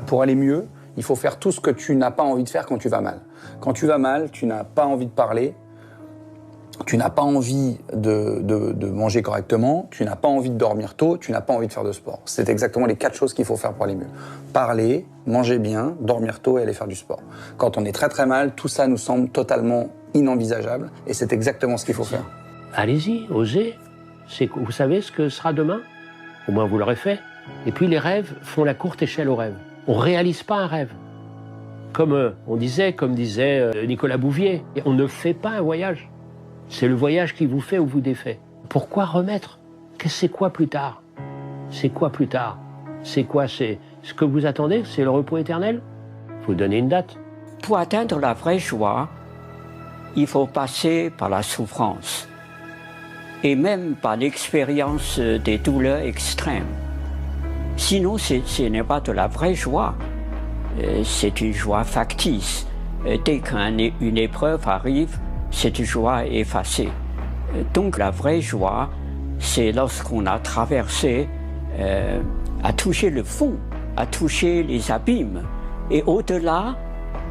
Pour aller mieux, il faut faire tout ce que tu n'as pas envie de faire quand tu vas mal. Quand tu vas mal, tu n'as pas envie de parler, tu n'as pas envie de manger correctement, tu n'as pas envie de dormir tôt, tu n'as pas envie de faire de sport. C'est exactement les 4 choses qu'il faut faire pour aller mieux. Parler, manger bien, dormir tôt et aller faire du sport. Quand on est très très mal, tout ça nous semble totalement inenvisageable et c'est exactement ce qu'il faut faire. Allez-y, osez. Vous savez ce que sera demain? Au moins vous l'aurez fait. Et puis les rêves font la courte échelle aux rêves. On ne réalise pas un rêve. Comme disait Nicolas Bouvier, on ne fait pas un voyage. C'est le voyage qui vous fait ou vous défait. Pourquoi remettre? C'est quoi plus tard? C'est quoi plus tard? C'est quoi? C'est ce que vous attendez? C'est le repos éternel? Il faut donner une date. Pour atteindre la vraie joie, il faut passer par la souffrance et même par l'expérience des douleurs extrêmes. Sinon, ce n'est pas de la vraie joie. C'est une joie factice. Dès qu'une épreuve arrive, cette joie est effacée. Donc la vraie joie, c'est lorsqu'on a traversé, a touché le fond, a touché les abîmes. Et au-delà,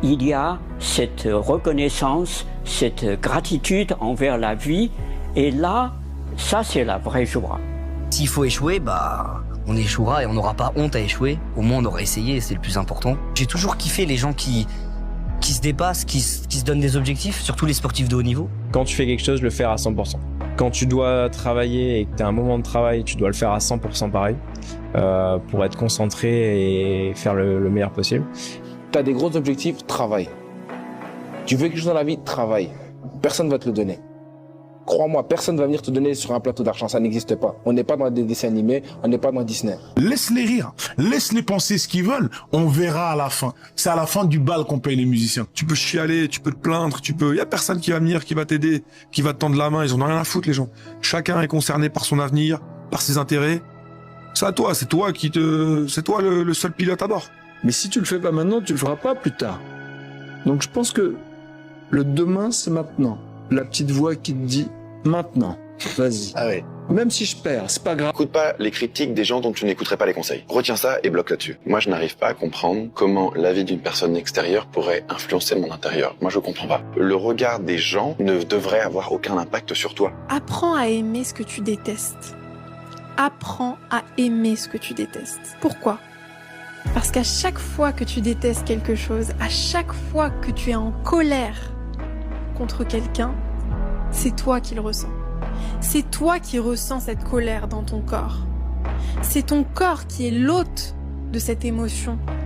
il y a cette reconnaissance, cette gratitude envers la vie. Et là, ça c'est la vraie joie. S'il faut échouer, on échouera et on n'aura pas honte à échouer. Au moins on aura essayé, c'est le plus important. J'ai toujours kiffé les gens qui se dépassent, qui se donnent des objectifs, surtout les sportifs de haut niveau. Quand tu fais quelque chose, le faire à 100%. Quand tu dois travailler et que tu as un moment de travail, tu dois le faire à 100% pareil pour être concentré et faire le meilleur possible. Tu as des gros objectifs, travaille. Tu veux quelque chose dans la vie, travaille. Personne ne va te le donner. Crois-moi, personne ne va venir te donner sur un plateau d'argent, ça n'existe pas. On n'est pas dans des dessins animés, on n'est pas dans Disney. Laisse-les rire, laisse-les penser ce qu'ils veulent, on verra à la fin. C'est à la fin du bal qu'on paye les musiciens. Tu peux chialer, tu peux te plaindre, y a personne qui va venir, qui va t'aider, qui va te tendre la main, ils en ont rien à foutre les gens. Chacun est concerné par son avenir, par ses intérêts. C'est à toi, c'est toi le seul pilote à bord. Mais si tu le fais pas maintenant, tu le feras pas plus tard. Donc je pense que le demain, c'est maintenant. La petite voix qui te dit maintenant, vas-y. Ah ouais. Même si je perds, c'est pas grave. Écoute pas les critiques des gens dont tu n'écouterais pas les conseils. Retiens ça et bloque là-dessus. Moi, je n'arrive pas à comprendre comment l'avis d'une personne extérieure pourrait influencer mon intérieur. Moi, je comprends pas. Le regard des gens ne devrait avoir aucun impact sur toi. Apprends à aimer ce que tu détestes. Apprends à aimer ce que tu détestes. Pourquoi ? Parce qu'à chaque fois que tu détestes quelque chose, à chaque fois que tu es en colère contre quelqu'un, c'est toi qui le ressens. C'est toi qui ressens cette colère dans ton corps. C'est ton corps qui est l'hôte de cette émotion, de